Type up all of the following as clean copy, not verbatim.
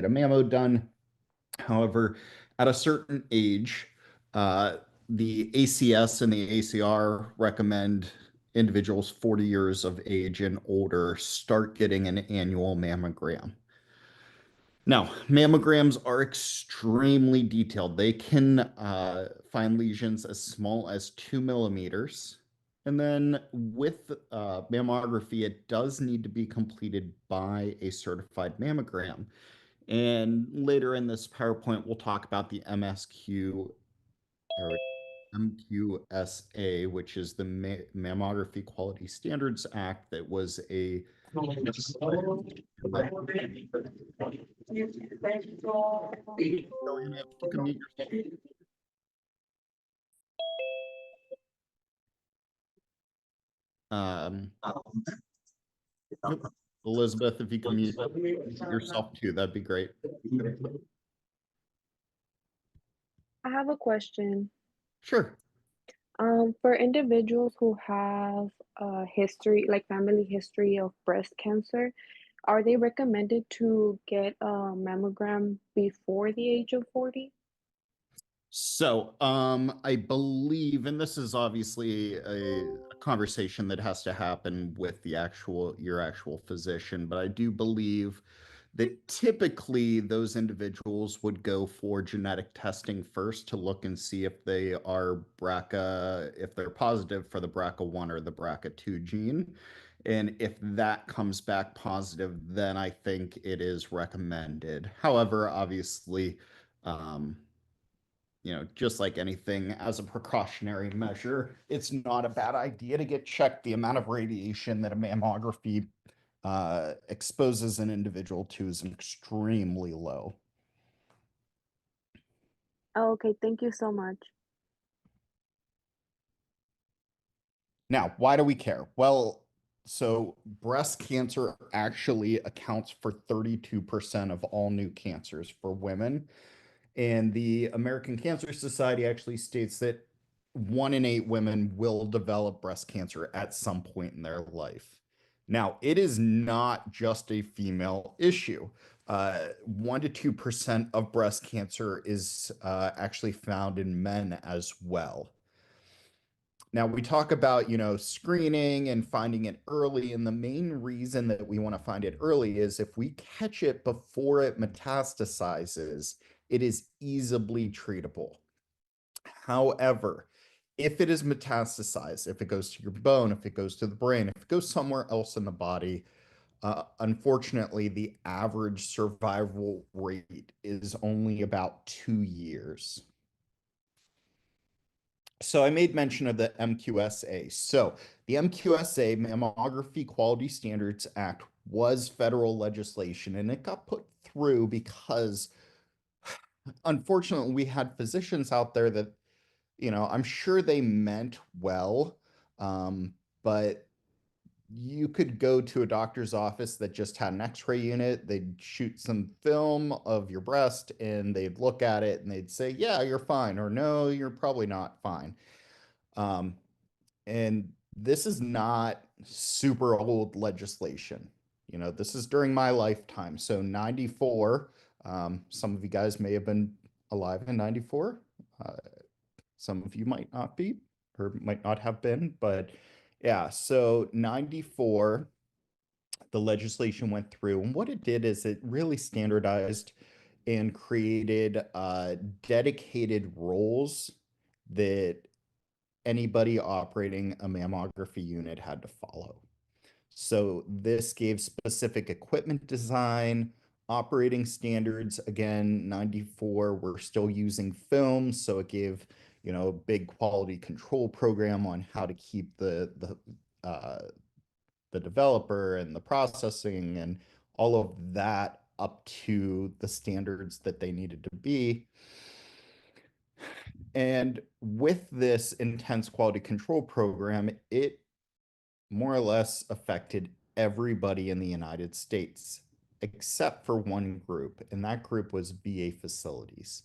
a mammo done. However, at a certain age, uh, the ACS and the ACR recommend individuals 40 years of age and older start getting an annual mammogram. Now, mammograms are extremely detailed. They can find lesions as small as 2 millimeters. And then with mammography, it does need to be completed by a certified mammogram. And later in this PowerPoint, we'll talk about the MSQ or MQSA, which is the Mammography Quality Standards Act that was a um, nope. Elizabeth, if you can mute yourself too, that'd be great. I have a question. Sure. For individuals who have a history, like family history of breast cancer, are they recommended to get a mammogram before the age of 40? So, I believe, and this is obviously a conversation that has to happen with your actual physician, but I do believe that typically those individuals would go for genetic testing first to look and see if they are BRCA, if they're positive for the BRCA1 or the BRCA2 gene. And if that comes back positive, then I think it is recommended. However, obviously, um, just like anything, as a precautionary measure, it's not a bad idea to get checked. The amount of radiation that a mammography exposes an individual to is extremely low. Oh, okay, thank you so much. Now, why do we care? Well, so breast cancer actually accounts for 32% of all new cancers for women. And the American Cancer Society actually states that 1 in 8 women will develop breast cancer at some point in their life. Now, it is not just a female issue. 1 to 2% of breast cancer is actually found in men as well. Now we talk about, screening and finding it early, and the main reason that we want to find it early is if we catch it before it metastasizes, it is easily treatable. However, if it is metastasized, if it goes to your bone, if it goes to the brain, if it goes somewhere else in the body, unfortunately, the average survival rate is only about 2 years. So I made mention of the MQSA. So the MQSA, Mammography Quality Standards Act, was federal legislation, and it got put through because unfortunately we had physicians out there that, I'm sure they meant well, but you could go to a doctor's office that just had an x-ray unit, they'd shoot some film of your breast and they'd look at it and they'd say, yeah, you're fine, or no, you're probably not fine. Um, and this is not super old legislation. This is during my lifetime. So 94, some of you guys may have been alive in 94. Uh, some of you might not be or might not have been, but yeah, so 94, the legislation went through. And what it did is it really standardized and created dedicated roles that anybody operating a mammography unit had to follow. So this gave specific equipment design, operating standards. Again, 94, we're still using film, so it gave, a big quality control program on how to keep the developer and the processing and all of that up to the standards that they needed to be. And with this intense quality control program, it more or less affected everybody in the United States, except for one group, and that group was VA facilities.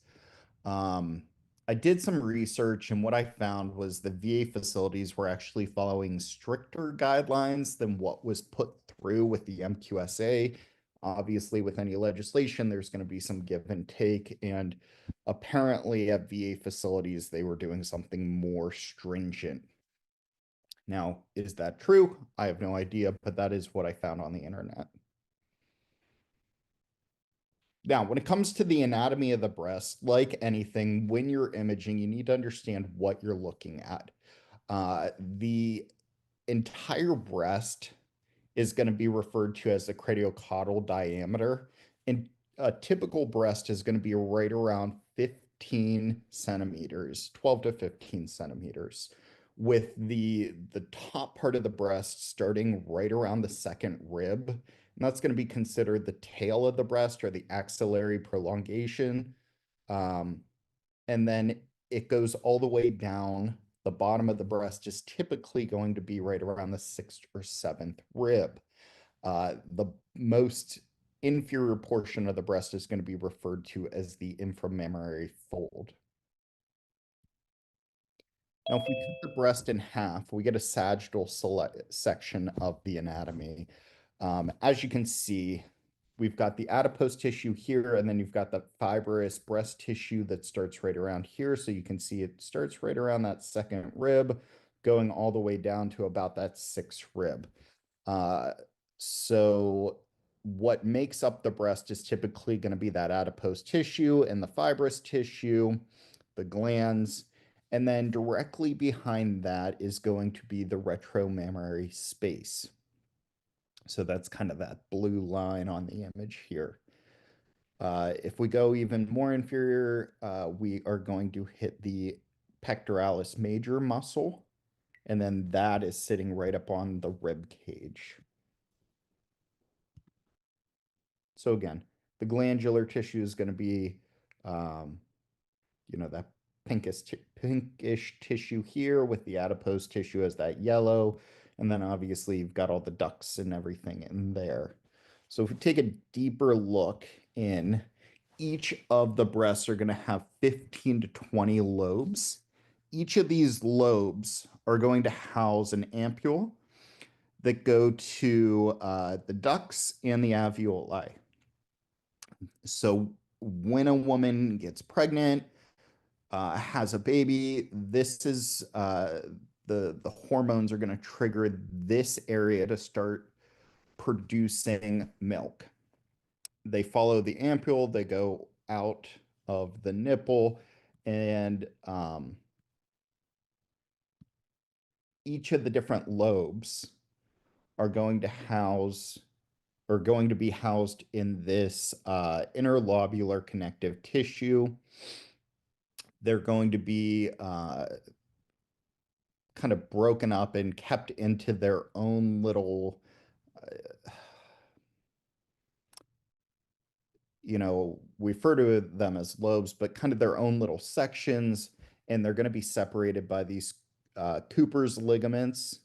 Um, I did some research, and what I found was the VA facilities were actually following stricter guidelines than what was put through with the MQSA. obviously, with any legislation, there's going to be some give and take. And apparently, at VA facilities, they were doing something more stringent. Now, is that true? I have no idea, but that is what I found on the internet. Now, when it comes to the anatomy of the breast, like anything, when you're imaging, you need to understand what you're looking at. The entire breast is going to be referred to as the cradiocaudal diameter. And a typical breast is going to be right around 15 centimeters, 12 to 15 centimeters, with the top part of the breast starting right around the second rib. And that's going to be considered the tail of the breast or the axillary prolongation. Um, and then it goes all the way down. The bottom of the breast is typically going to be right around the sixth or seventh rib. The most inferior portion of the breast is going to be referred to as the inframammary fold. Now, if we cut the breast in half, we get a sagittal section of the anatomy. As you can see, we've got the adipose tissue here, and then you've got the fibrous breast tissue that starts right around here. So you can see it starts right around that second rib, going all the way down to about that sixth rib. Uh, so what makes up the breast is typically going to be that adipose tissue and the fibrous tissue, the glands, and then directly behind that is going to be the retromammary space. So that's kind of that blue line on the image here. If we go even more inferior, we are going to hit the pectoralis major muscle, and then that is sitting right up on the rib cage. So again, the glandular tissue is going to be, um, that pinkish tissue here with the adipose tissue as that yellow. And then obviously you've got all the ducts and everything in there. So if we take a deeper look in, each of the breasts are going to have 15 to 20 lobes. Each of these lobes are going to house an ampule that go to the ducts and the alveoli. So when a woman gets pregnant, has a baby, this is the hormones are going to trigger this area to start producing milk. They follow the ampule, they go out of the nipple, and each of the different lobes are going to house are going to be housed in this interlobular connective tissue. They're going to be kind of broken up and kept into their own little, we refer to them as lobes, but kind of their own little sections. And they're going to be separated by these Cooper's ligaments.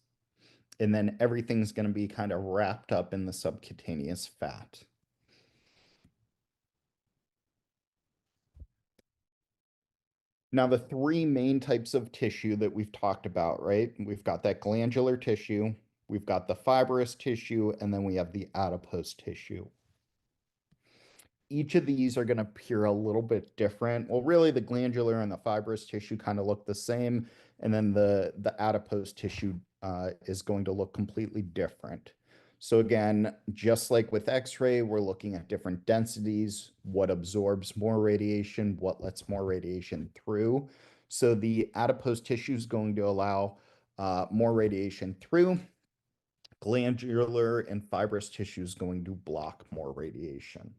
And then everything's going to be kind of wrapped up in the subcutaneous fat. Now, the three main types of tissue that we've talked about, right? We've got that glandular tissue, we've got the fibrous tissue, and then we have the adipose tissue. Each of these are going to appear a little bit different. Well, really, the glandular and the fibrous tissue kind of look the same, and then the adipose tissue is going to look completely different. So again, just like with X-ray, we're looking at different densities, what absorbs more radiation, what lets more radiation through. So the adipose tissue is going to allow more radiation through. Glandular and fibrous tissue is going to block more radiation.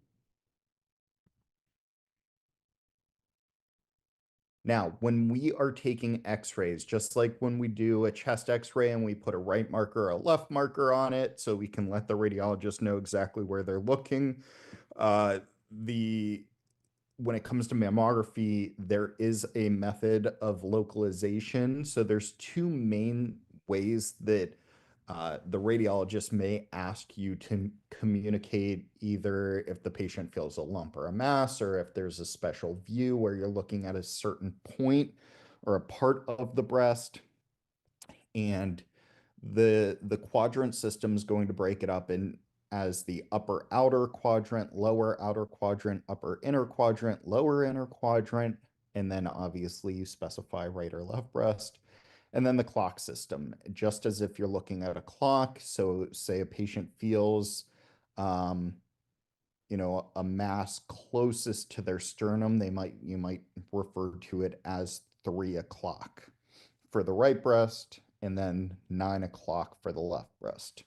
Now, when we are taking X-rays, just like when we do a chest X-ray and we put a right marker or a left marker on it so we can let the radiologist know exactly where they're looking, the when it comes to mammography, there is a method of localization. So there's two main ways that the radiologist may ask you to communicate, either if the patient feels a lump or a mass, or if there's a special view where you're looking at a certain point or a part of the breast. And the quadrant system is going to break it up in as the upper outer quadrant, lower outer quadrant, upper inner quadrant, lower inner quadrant, and then obviously you specify right or left breast. And then the clock system, just as if you're looking at a clock. So say a patient feels, um, a mass closest to their sternum, you might refer to it as 3 o'clock for the right breast, and then 9 o'clock for the left breast.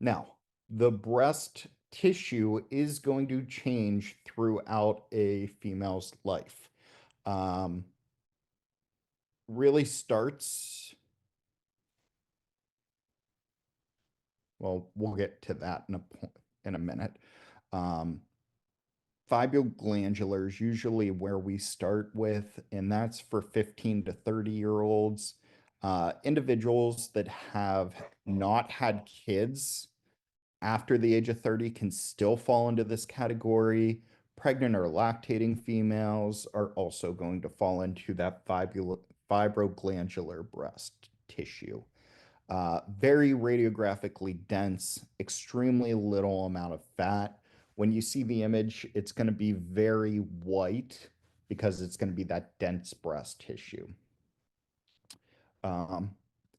Now, the breast tissue is going to change throughout a female's life. Um, really starts, well, we'll get to that in a minute. Um, Fibroglandular is usually where we start with, and that's for 15 to 30-year-olds. Individuals that have not had kids after the age of 30 can still fall into this category. Pregnant or lactating females are also going to fall into that fibroglandular breast tissue. Very radiographically dense, extremely little amount of fat. When you see the image, it's going to be very white because it's going to be that dense breast tissue. Um,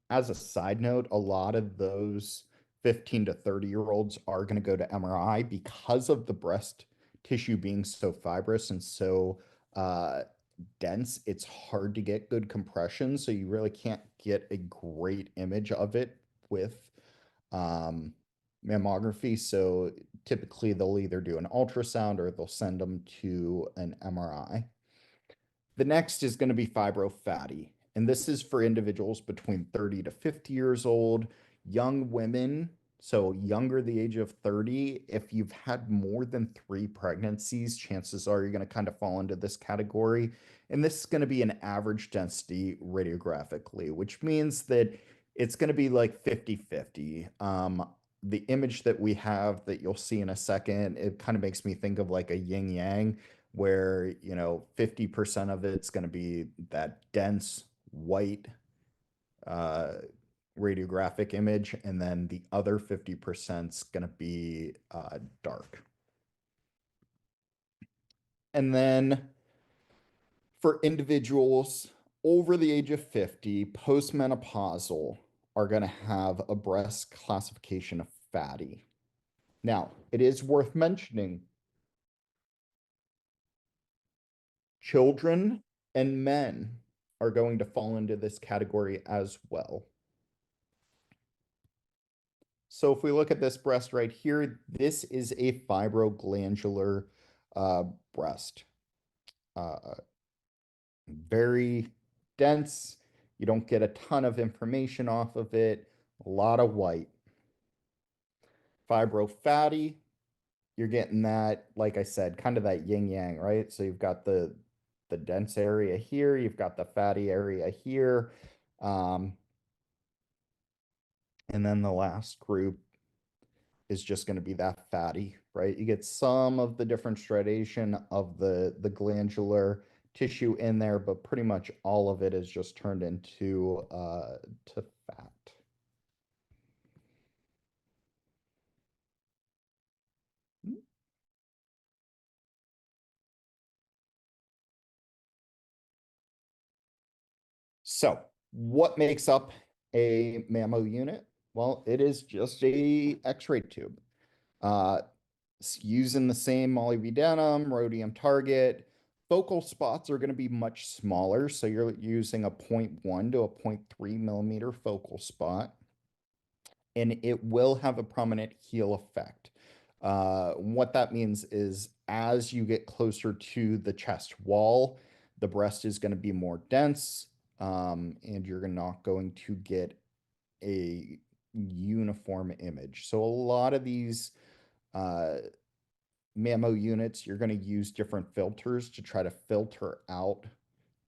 as a side note, a lot of those 15 to 30-year-olds are going to go to MRI because of the breast tissue being so fibrous and so dense. It's hard to get good compression, so you really can't get a great image of it with um, mammography. So typically they'll either do an ultrasound or they'll send them to an MRI. The next is going to be fibrofatty, and this is for individuals between 30 to 50 years old, young women, so younger the age of 30. If you've had more than 3 pregnancies, chances are you're going to kind of fall into this category. And this is going to be an average density radiographically, which means that it's going to be like 50-50. The image that we have that you'll see in a second, it kind of makes me think of like a yin yang where 50% of it's going to be that dense white uh, radiographic image, and then the other 50% is going to be dark. And then for individuals over the age of 50, postmenopausal, are going to have a breast classification of fatty. Now, it is worth mentioning children and men are going to fall into this category as well. So if we look at this breast right here, this is a fibroglandular breast. Uh, very dense. You don't get a ton of information off of it. A lot of white. Fibrofatty, you're getting that, like I said, kind of that yin yang, right? So you've got the dense area here, you've got the fatty area here. Um, and then the last group is just going to be that fatty, right? You get some of the different striation of the glandular tissue in there, but pretty much all of it is just turned into to fat. So, what makes up a mammo unit? Well, it is just a X-ray tube. Uh, using the same molybdenum, rhodium target. Focal spots are going to be much smaller, so you're using a 0.1 to a 0.3 millimeter focal spot, and it will have a prominent heel effect. What that means is as you get closer to the chest wall, the breast is going to be more dense, and you're not going to get a uniform image. So a lot of these uh, mammo units, you're going to use different filters to try to filter out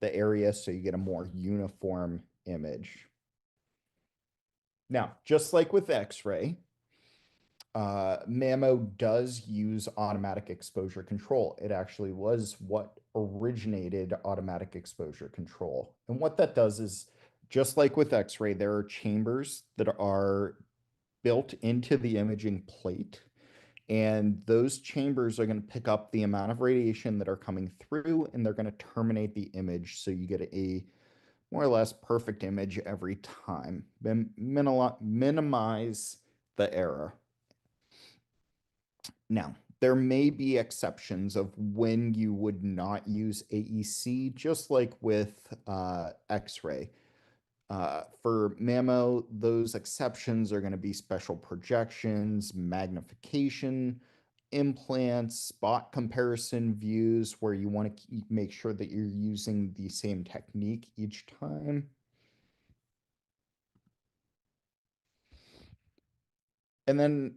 the area so you get a more uniform image. Now, just like with X-ray, Mammo does use automatic exposure control. It actually was what originated automatic exposure control. And what that does is just like with X-ray, there are chambers that are built into the imaging plate, and those chambers are going to pick up the amount of radiation that are coming through, and they're going to terminate the image so you get a more or less perfect image every time. Then minimize the error. Now, there may be exceptions of when you would not use AEC, just like with X-ray. For mammo, those exceptions are going to be special projections, magnification, implants, spot comparison views, where you want to make sure that you're using the same technique each time. And then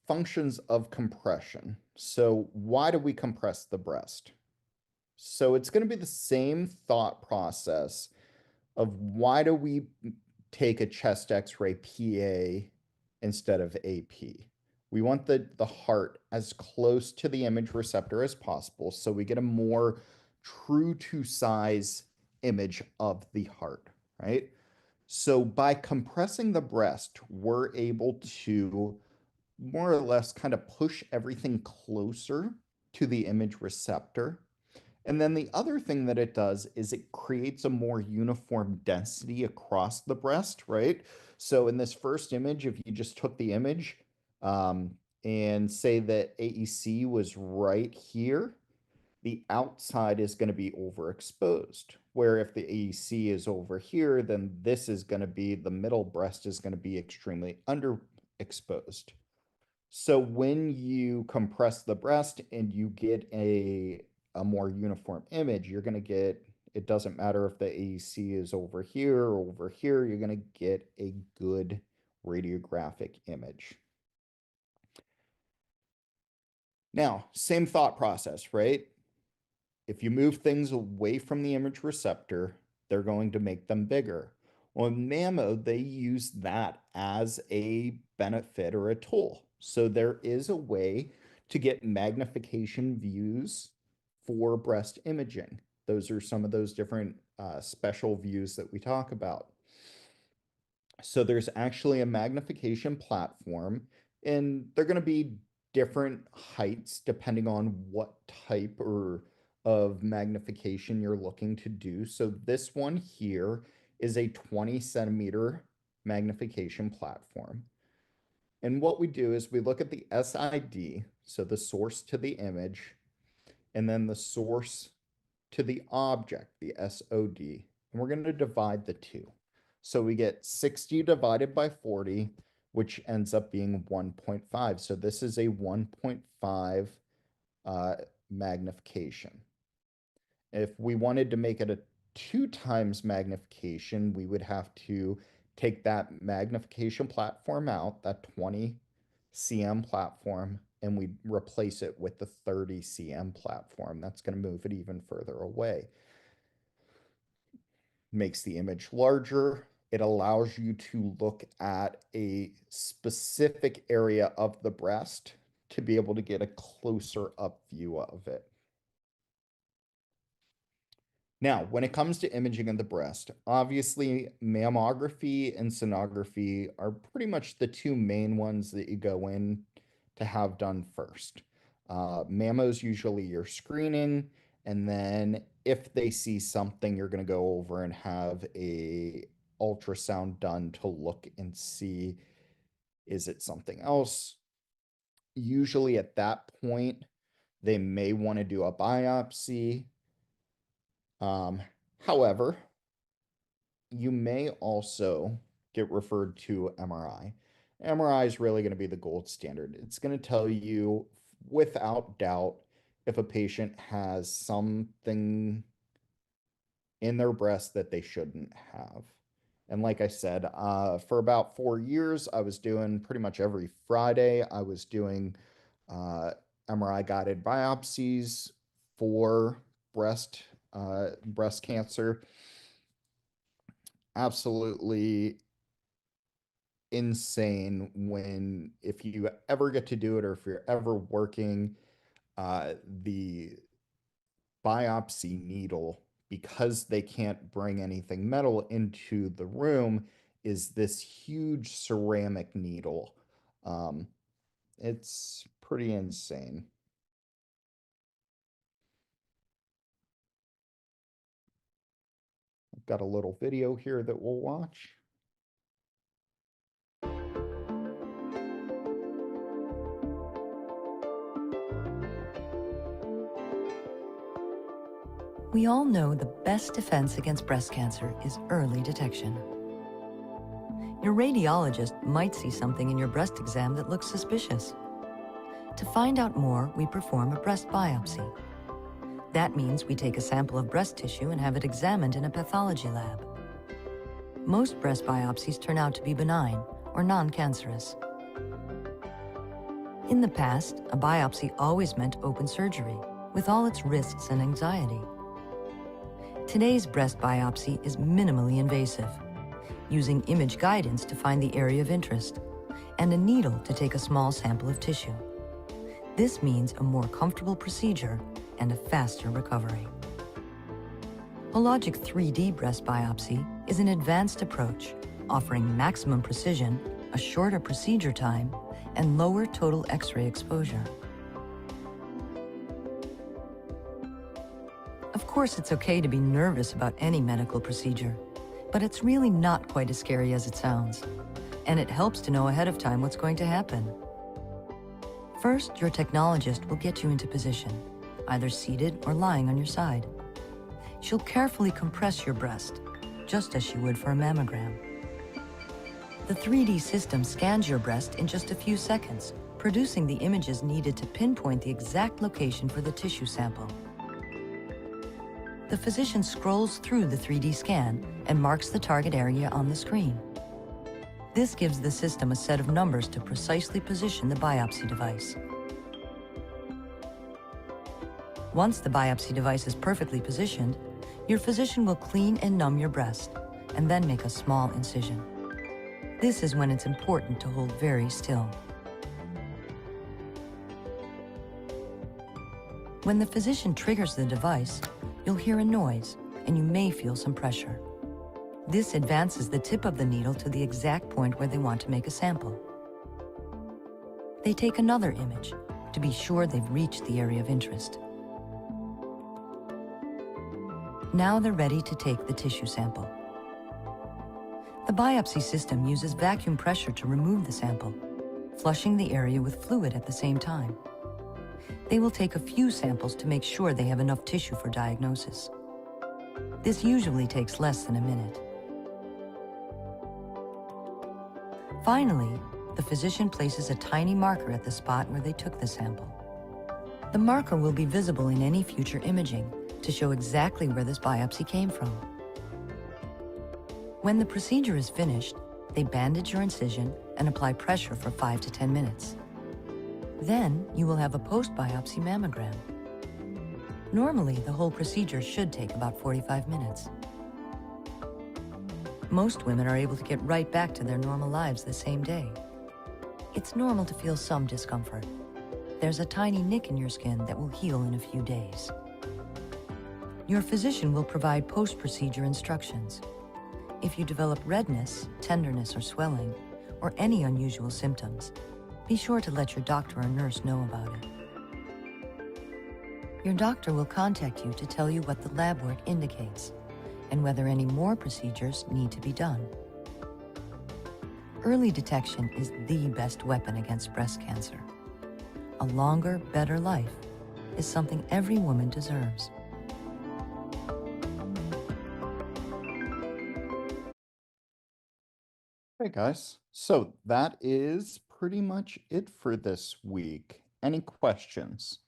functions of compression. So why do we compress the breast? So it's going to be the same thought process of why do we take a chest x-ray PA instead of AP? We want the heart as close to the image receptor as possible so we get a more true to size image of the heart, right? So by compressing the breast, we're able to more or less kind of push everything closer to the image receptor. And then the other thing that it does is it creates a more uniform density across the breast, right? So in this first image, if you just took the image um, and say that AEC was right here, the outside is going to be overexposed. Where if the AEC is over here, then this is going to be the middle breast is going to be extremely underexposed. So when you compress the breast and you get a more uniform image, you're going to get, it doesn't matter if the AEC is over here or over here, you're going to get a good radiographic image. Now, same thought process, right? If you move things away from the image receptor, they're going to make them bigger. Well, in mammo, they use that as a benefit or a tool. So there is a way to get magnification views for breast imaging. Those are some of those different special views that we talk about. So there's actually a magnification platform, and they're going to be different heights depending on what type or of magnification you're looking to do. So this one here is a 20 centimeter magnification platform. And what we do is we look at the SID, so the source to the image, and then the source to the object, the SOD, and we're going to divide the two. So we get 60 divided by 40, which ends up being 1.5. So this is a 1.5 magnification. If we wanted to make it a 2 times magnification, we would have to take that magnification platform out, that 20 cm platform, and we replace it with the 30 cm platform. That's going to move it even further away. Makes the image larger. It allows you to look at a specific area of the breast to be able to get a closer up view of it. Now, when it comes to imaging of the breast, obviously mammography and sonography are pretty much the two main ones that you go in to have done first. Mammo's usually your screening, and then if they see something, you're going to go over and have a ultrasound done to look and see, is it something else? Usually at that point, they may want to do a biopsy. Um, However, you may also get referred to MRI. MRI is really going to be the gold standard. It's going to tell you without doubt if a patient has something in their breast that they shouldn't have. And like I said, for about 4 years, I was doing pretty much every Friday, I was doing MRI guided biopsies for breast cancer. Absolutely insane when if you ever get to do it or if you're ever working the biopsy needle because they can't bring anything metal into the room, is this huge ceramic needle. Um, it's pretty insane. I've got a little video here that we'll watch. We all know the best defense against breast cancer is early detection. Your radiologist might see something in your breast exam that looks suspicious. To find out more, we perform a breast biopsy. That means we take a sample of breast tissue and have it examined in a pathology lab. Most breast biopsies turn out to be benign or non-cancerous. In the past, a biopsy always meant open surgery, with all its risks and anxiety. Today's breast biopsy is minimally invasive, using image guidance to find the area of interest, and a needle to take a small sample of tissue. This means a more comfortable procedure and a faster recovery. Hologic 3D breast biopsy is an advanced approach, offering maximum precision, a shorter procedure time, and lower total X-ray exposure. Of course, it's okay to be nervous about any medical procedure, but it's really not quite as scary as it sounds, and it helps to know ahead of time what's going to happen. First, your technologist will get you into position, either seated or lying on your side. She'll carefully compress your breast, just as she would for a mammogram. The 3D system scans your breast in just a few seconds, producing the images needed to pinpoint the exact location for the tissue sample. The physician scrolls through the 3D scan and marks the target area on the screen. This gives the system a set of numbers to precisely position the biopsy device. Once the biopsy device is perfectly positioned, your physician will clean and numb your breast, and then make a small incision. This is when it's important to hold very still. When the physician triggers the device, you'll hear a noise, and you may feel some pressure. This advances the tip of the needle to the exact point where they want to make a sample. They take another image to be sure they've reached the area of interest. Now they're ready to take the tissue sample. The biopsy system uses vacuum pressure to remove the sample, flushing the area with fluid at the same time. They will take a few samples to make sure they have enough tissue for diagnosis. This usually takes less than a minute. Finally, the physician places a tiny marker at the spot where they took the sample. The marker will be visible in any future imaging to show exactly where this biopsy came from. When the procedure is finished, they bandage your incision and apply pressure for 5 to 10 minutes. Then you will have a post-biopsy mammogram. Normally, the whole procedure should take about 45 minutes. Most women are able to get right back to their normal lives the same day. It's normal to feel some discomfort. There's a tiny nick in your skin that will heal in a few days. Your physician will provide post-procedure instructions. If you develop redness, tenderness, or swelling, or any unusual symptoms, be sure to let your doctor or nurse know about it. Your doctor will contact you to tell you what the lab work indicates and whether any more procedures need to be done. Early detection is the best weapon against breast cancer. A longer, better life is something every woman deserves. Hey guys, so that is pretty much it for this week. Any questions?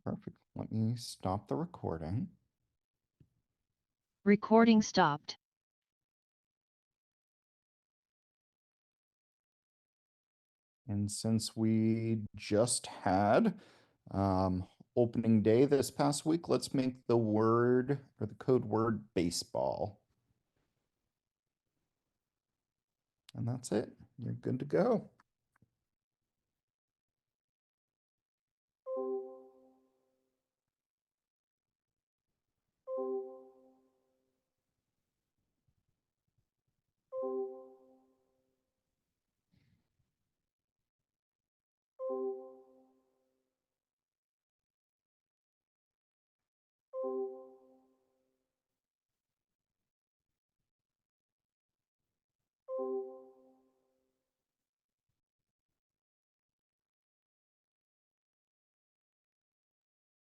Perfect. Let me stop the recording. Recording stopped. And since we just had opening day this past week, let's make the word or the code word baseball. And that's it. You're good to go.